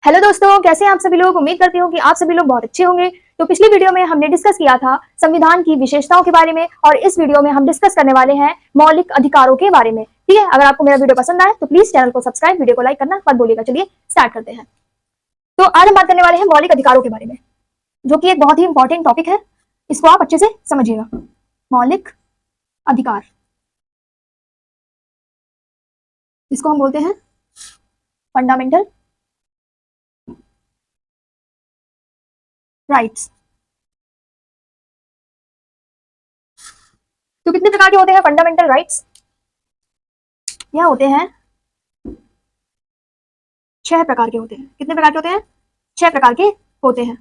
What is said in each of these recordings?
Hello दोस्तों, कैसे हैं आप सभी लोग। उम्मीद करती हूँ कि आप सभी लोग बहुत अच्छे होंगे। तो पिछली वीडियो में हमने डिस्कस किया था संविधान की विशेषताओं के बारे में, और इस वीडियो में हम डिस्कस करने वाले हैं मौलिक अधिकारों के बारे में। ठीक है, अगर आपको मेरा वीडियो पसंद आए तो प्लीज चैनल को सब्सक्राइब, वीडियो को लाइक करना मत भूलिएगा। चलिए स्टार्ट करते हैं। तो आज हम बात करने वाले हैं मौलिक अधिकारों के बारे में, जो कि एक बहुत ही इंपॉर्टेंट टॉपिक है। इसको आप अच्छे से समझिएगा। मौलिक अधिकार, इसको हम बोलते हैं फंडामेंटल राइट्स। तो कितने प्रकार के होते हैं फंडामेंटल राइट्स? यह होते हैं 6 प्रकार के होते हैं। कितने प्रकार के होते हैं? 6 प्रकार के होते हैं।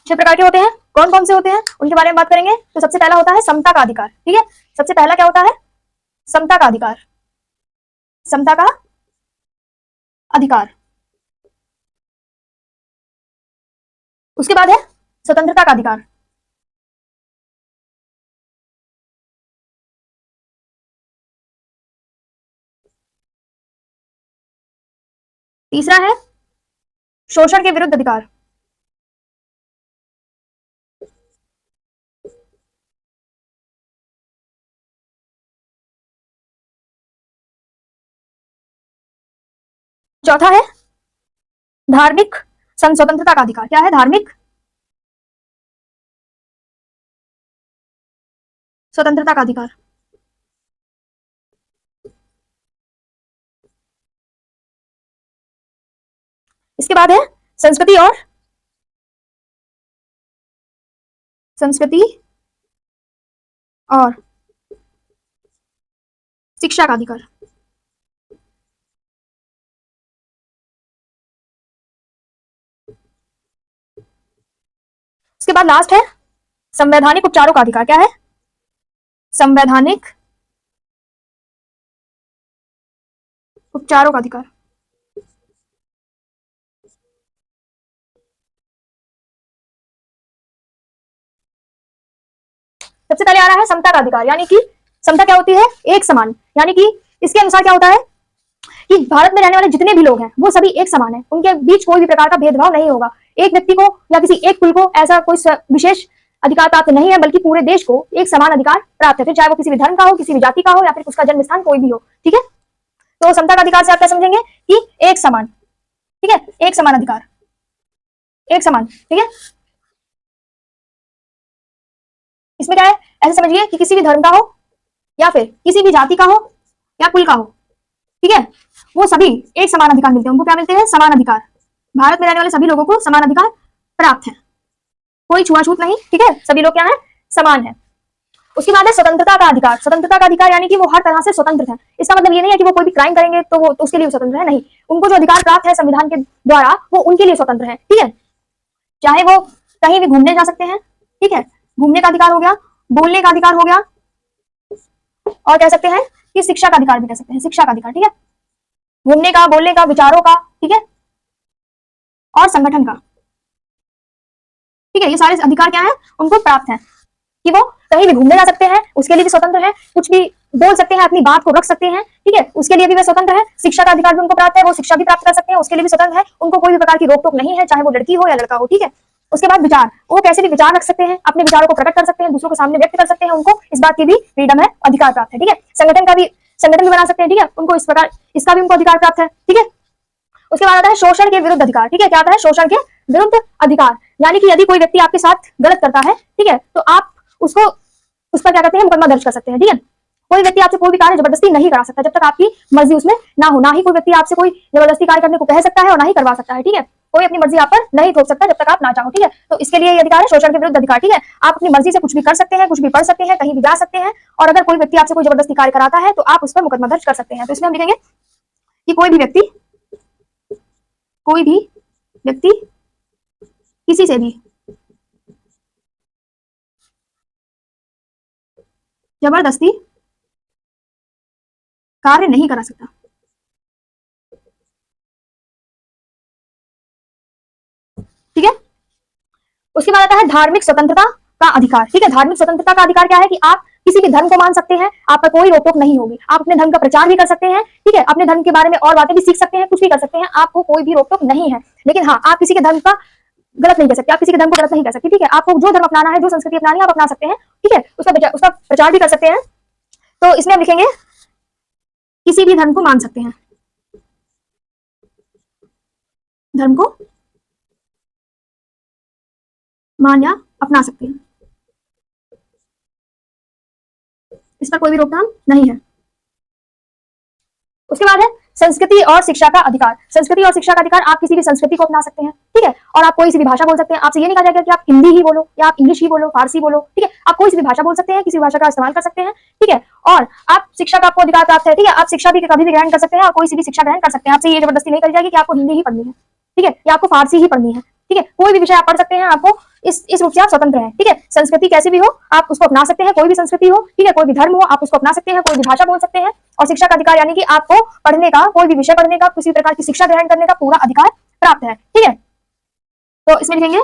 छह प्रकार के होते हैं। कौन कौन से होते हैं उनके बारे में बात करेंगे। तो सबसे पहला होता है समता का अधिकार। ठीक है, सबसे पहला क्या होता है? समता का अधिकार। समता का अधिकार। उसके बाद है स्वतंत्रता का अधिकार। तीसरा है शोषण के विरुद्ध अधिकार। चौथा है धार्मिक स्वतंत्रता का अधिकार। क्या है? धार्मिक स्वतंत्रता का अधिकार। इसके बाद है संस्कृति और शिक्षा का अधिकार। इसके बाद लास्ट है संवैधानिक उपचारों का अधिकार। क्या है? संवैधानिक उपचारों का अधिकार। सबसे पहले आ रहा है समता का अधिकार, यानी कि समता क्या होती है? एक समान। यानी कि इसके अनुसार क्या होता है कि भारत में रहने वाले जितने भी लोग हैं वो सभी एक समान हैं, उनके बीच कोई भी प्रकार का भेदभाव नहीं होगा। एक व्यक्ति को या किसी एक कुल को ऐसा कोई विशेष अधिकार प्राप्त नहीं है, बल्कि पूरे देश को एक समान अधिकार प्राप्त है, फिर चाहे वो किसी भी धर्म का हो, किसी भी जाति का हो, या फिर उसका जन्म स्थान कोई भी हो। ठीक है, तो समता का अधिकार से आप क्या समझेंगे कि एक समान। ठीक है, एक समान अधिकार, एक समान। ठीक है, इसमें क्या है, ऐसे समझिए कि किसी भी धर्म का हो या फिर किसी भी जाति का हो या कुल का हो, ठीक है, वो सभी एक समान अधिकार मिलते हैं। उनको क्या मिलते हैं? समान अधिकार। भारत में रहने वाले सभी लोगों को समान अधिकार प्राप्त है, कोई छुआछूत नहीं। ठीक है, सभी लोग क्या है? समान है। उसके बाद है स्वतंत्रता का अधिकार। स्वतंत्रता का अधिकार यानी कि वो हर तरह से स्वतंत्र है। इसका मतलब ये नहीं है कि वो कोई भी क्राइम करेंगे तो वो तो उसके लिए स्वतंत्र है, नहीं। उनको जो अधिकार प्राप्त है संविधान के द्वारा, वो उनके लिए स्वतंत्र है। ठीक है, चाहे वो कहीं भी घूमने जा सकते हैं। ठीक है, घूमने का अधिकार हो गया, बोलने का अधिकार हो गया, और कह सकते हैं कि शिक्षा का अधिकार भी कह सकते हैं। शिक्षा का अधिकार, ठीक है, घूमने का, बोलने का, विचारों का, ठीक है, और संगठन का। ठीक है, ये सारे अधिकार क्या है? उनको प्राप्त है कि वो कहीं भी घूमने जा सकते हैं, उसके लिए भी स्वतंत्र है। कुछ भी बोल सकते हैं, अपनी बात को रख सकते हैं। ठीक है, उसके लिए भी वे स्वतंत्र है। शिक्षा का अधिकार भी उनको प्राप्त है, वो शिक्षा भी प्राप्त कर सकते हैं, उसके लिए भी स्वतंत्र है। उनको कोई भी प्रकार की रोक टोक नहीं है, चाहे वो लड़की हो या लड़का हो। ठीक है, उसके बाद विचार, वो कैसे भी विचार रख सकते हैं, अपने विचारों को प्रकट कर सकते हैं, दूसरों के सामने व्यक्त कर सकते हैं, उनको इस बात की भी फ्रीडम है, अधिकार प्राप्त है। ठीक है, संगठन भी बना सकते हैं। ठीक है, उनको इस प्रकार इसका भी उनको अधिकार प्राप्त है। ठीक है, उसके बाद आता है शोषण के विरुद्ध अधिकार। ठीक है, क्या आता है? शोषण के विरुद्ध अधिकार, यानी कि यदि कोई व्यक्ति आपके साथ गलत करता है, ठीक है, तो आप उसको उस पर क्या करते हैं? मुकदमा दर्ज कर सकते हैं। ठीक है, कोई व्यक्ति आपसे कोई भी कार्य जबरदस्ती नहीं करा सकता जब तक आपकी मर्जी उसमें ना हो। ना ही कोई व्यक्ति आपसे कोई जबरदस्ती कार्य करने को कह सकता है और ना ही करवा सकता है। ठीक है, कोई अपनी मर्जी आप पर नहीं थोप सकता जब तक आप ना चाहो। ठीक है, तो इसके लिए ये अधिकार है शोषण के विरुद्ध अधिकार। ठीक है, आप अपनी मर्जी से कुछ भी कर सकते हैं, कुछ भी पढ़ सकते हैं, कहीं भी जा सकते हैं, और अगर कोई व्यक्ति आपसे कोई जबरदस्ती कार्य कराता है तो आप उस पर मुकदमा दर्ज कर सकते हैं। तो इसमें हम लिखेंगे कि कोई भी व्यक्ति किसी से भी जबरदस्ती कार्य नहीं करा सकता। ठीक है, उसके बाद आता है धार्मिक स्वतंत्रता का अधिकार। ठीक है, धार्मिक स्वतंत्रता का अधिकार क्या है कि आप किसी भी धर्म को मान सकते हैं, आप पर कोई रोक टोक नहीं होगी। आप अपने धर्म का प्रचार भी कर सकते हैं, ठीक है, अपने धर्म के बारे में और बातें भी सीख सकते हैं, कुछ भी कर सकते हैं, आपको कोई भी रोक टोक नहीं है। लेकिन हाँ, आप किसी के धर्म का गलत नहीं कर सकते, आप किसी के धर्म को गलत नहीं कर सकते, ठीक है। आपको जो धर्म अपनाना है, जो संस्कृति अपनानी है, आप अपना सकते हैं, ठीक है, उसका प्रचार भी कर सकते हैं। तो इसमें हम लिखेंगे किसी भी धर्म को मान सकते हैं, धर्म को मान या अपना सकते हैं, इस पर कोई भी रोकथाम नहीं है। उसके बाद है संस्कृति और शिक्षा का अधिकार। संस्कृति और शिक्षा का अधिकार, आप किसी भी संस्कृति को अपना सकते हैं, ठीक है, और आप कोई सी भी भाषा बोल सकते हैं। आपसे ये नहीं कहा जाएगा कि आप हिंदी ही बोलो या आप इंग्लिश ही बोलो, फारसी बोलो, ठीक है, आप कोई सी भी भाषा बोल सकते हैं, किसी भाषा का इस्तेमाल कर सकते हैं, ठीक है, और आप शिक्षा का आपको अधिकार प्राप्त है, ठीक है, आप शिक्षा भी कभी भी ग्रहण कर सकते हैं और कोई सी भी शिक्षा ग्रहण कर सकते हैं। आपसे ये जबरदस्ती नहीं करी जाएगी कि आपको हिंदी ही पढ़नी है, ठीक है, या आपको फारसी ही पढ़नी है, ठीक है, कोई भी विषय आप पढ़ सकते हैं, आपको इस रूप से आप स्वतंत्र हैं, ठीक है। संस्कृति कैसी भी हो आप उसको अपना सकते हैं, कोई भी संस्कृति हो, ठीक है, कोई भी धर्म हो आप उसको अपना सकते हैं, कोई भी भाषा बोल सकते हैं। और शिक्षा का अधिकार यानी कि आपको पढ़ने का, कोई भी विषय पढ़ने का, किसी प्रकार की शिक्षा ग्रहण करने का पूरा अधिकार प्राप्त है, ठीक है। तो इसमें लिखेंगे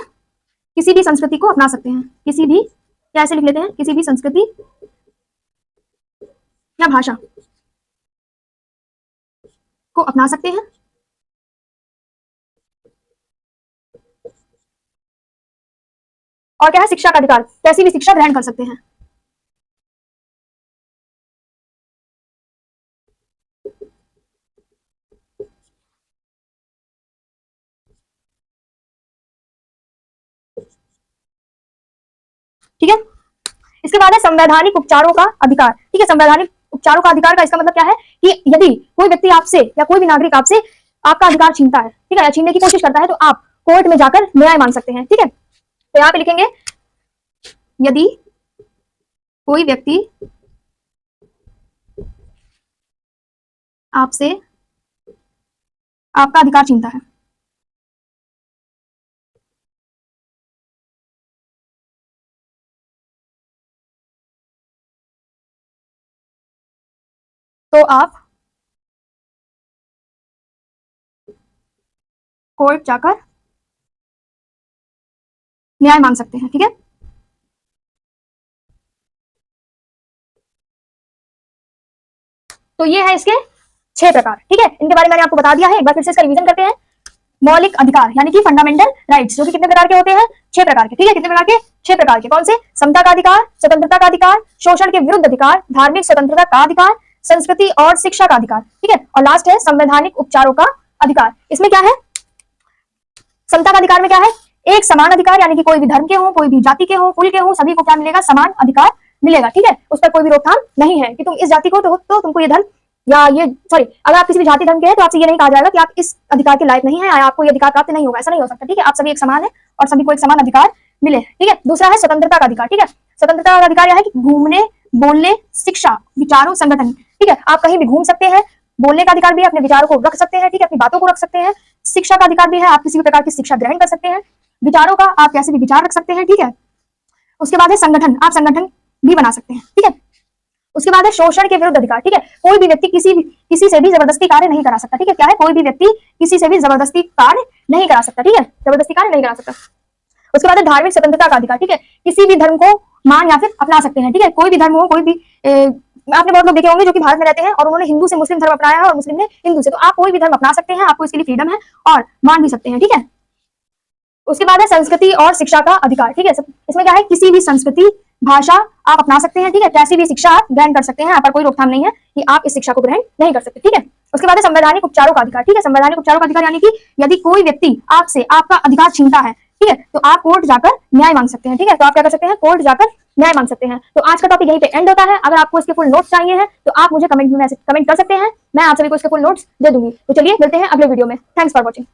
किसी भी संस्कृति को अपना सकते हैं, किसी भी, क्या ऐसे लिख लेते हैं, किसी भी संस्कृति या भाषा को अपना सकते हैं और क्या है, शिक्षा का अधिकार, कैसी भी शिक्षा ग्रहण कर सकते हैं। ठीक है, इसके बाद है संवैधानिक उपचारों का अधिकार, ठीक है। संवैधानिक उपचारों का अधिकार का इसका मतलब क्या है कि यदि कोई व्यक्ति आपसे या कोई भी नागरिक आपसे आपका अधिकार छीनता है, ठीक है, या छीनने की कोशिश करता है, तो आप कोर्ट में जाकर न्याय मांग सकते हैं, ठीक है। तो यहाँ पे लिखेंगे यदि कोई व्यक्ति आपसे आपका अधिकार छीनता है, तो आप कोर्ट जाकर न्याय मांग सकते हैं, ठीक है। तो ये है इसके 6 प्रकार, ठीक है। इनके बारे में मैंने आपको बता दिया है, एक बार फिर से इसका रिवीजन करते हैं। मौलिक अधिकार यानी कि फंडामेंटल राइट्स, जो कि कितने प्रकार के होते हैं, 6 प्रकार के, ठीक है। कितने प्रकार के, 6 प्रकार के। कौन से, समता का अधिकार, स्वतंत्रता का अधिकार, शोषण के विरुद्ध अधिकार, धार्मिक स्वतंत्रता का अधिकार, संस्कृति और शिक्षा का अधिकार, ठीक है। और लास्ट है संवैधानिक उपचारों का अधिकार। इसमें क्या है, समता का अधिकार में क्या है, एक समान अधिकार, यानी कि कोई भी धर्म के हो, कोई भी जाति के हो, कुल के हो, सभी को क्या मिलेगा, समान अधिकार मिलेगा, ठीक है। उस पर कोई भी रोकथाम नहीं है कि तुम इस जाति को तो तुमको ये धर्म या ये, सॉरी, अगर आप किसी भी जाति धर्म के हैं तो आपसे ये नहीं कहा जाएगा कि आप इस अधिकार के लायक नहीं है, आपको ये अधिकार प्राप्त नहीं होगा, ऐसा नहीं हो सकता, ठीक है। आप सभी एक समान है और सभी को एक समान अधिकार मिले, ठीक है। दूसरा है स्वतंत्रता का अधिकार, ठीक है। स्वतंत्रता का अधिकार यह है कि घूमने, बोलने, शिक्षा, विचारों, संगठन, ठीक है, आप कहीं भी घूम सकते हैं, बोलने का अधिकार भी है, अपने विचारों को रख सकते हैं, ठीक है, अपनी बातों को रख सकते हैं। शिक्षा का अधिकार भी है, आप किसी भी प्रकार की शिक्षा ग्रहण कर सकते हैं। विचारों का, आप कैसे भी विचार रख सकते हैं, ठीक है। उसके बाद है संगठन, आप संगठन भी बना सकते हैं, ठीक है। उसके बाद है शोषण के विरुद्ध अधिकार, ठीक है। कोई भी व्यक्ति किसी से भी जबरदस्ती कार्य नहीं करा सकता, ठीक है। क्या है, कोई भी व्यक्ति किसी से भी जबरदस्ती कार्य नहीं करा सकता, ठीक है, जबरदस्ती कार्य नहीं करा सकता। उसके बाद है धार्मिक स्वतंत्रता का अधिकार, ठीक है। किसी भी धर्म को मान या फिर अपना सकते हैं, ठीक है। कोई भी धर्म हो, कोई भी आपने बहुत लोग देखे होंगे जो कि भारत में रहते हैं और उन्होंने हिंदू से मुस्लिम धर्म अपनाया है और मुस्लिम ने हिंदू से, तो आप कोई भी धर्म अपना सकते हैं, आपको इसके लिए फ्रीडम है और मान भी सकते हैं, ठीक है। उसके बाद है संस्कृति और शिक्षा का अधिकार, ठीक है। इसमें क्या है, किसी भी संस्कृति, भाषा आप अपना सकते हैं, ठीक है, कैसी भी शिक्षा आप ग्रहण कर सकते हैं, यहाँ पर कोई रोकथाम नहीं है कि आप इस शिक्षा को ग्रहण नहीं कर सकते, ठीक है। उसके बाद है संवैधानिक उपचारों का अधिकार, ठीक है। संवैधानिक उपचारों का अधिकार यानी कि यदि कोई व्यक्ति आपसे आपका अधिकार छीनता है, ठीक है, तो आप कोर्ट जाकर न्याय मांग सकते हैं, ठीक है। तो आप क्या कर सकते हैं, कोर्ट जाकर न्याय मांग सकते हैं। तो आज का टॉपिक यहीं पे एंड होता है। अगर आपको इसके फुल नोट्स चाहिए हैं तो आप मुझे कमेंट में कमेंट कर सकते हैं, मैं आप सभी को इसके फुल नोट्स दे दूंगी। तो चलिए मिलते हैं अगले वीडियो में। Thanks for watching.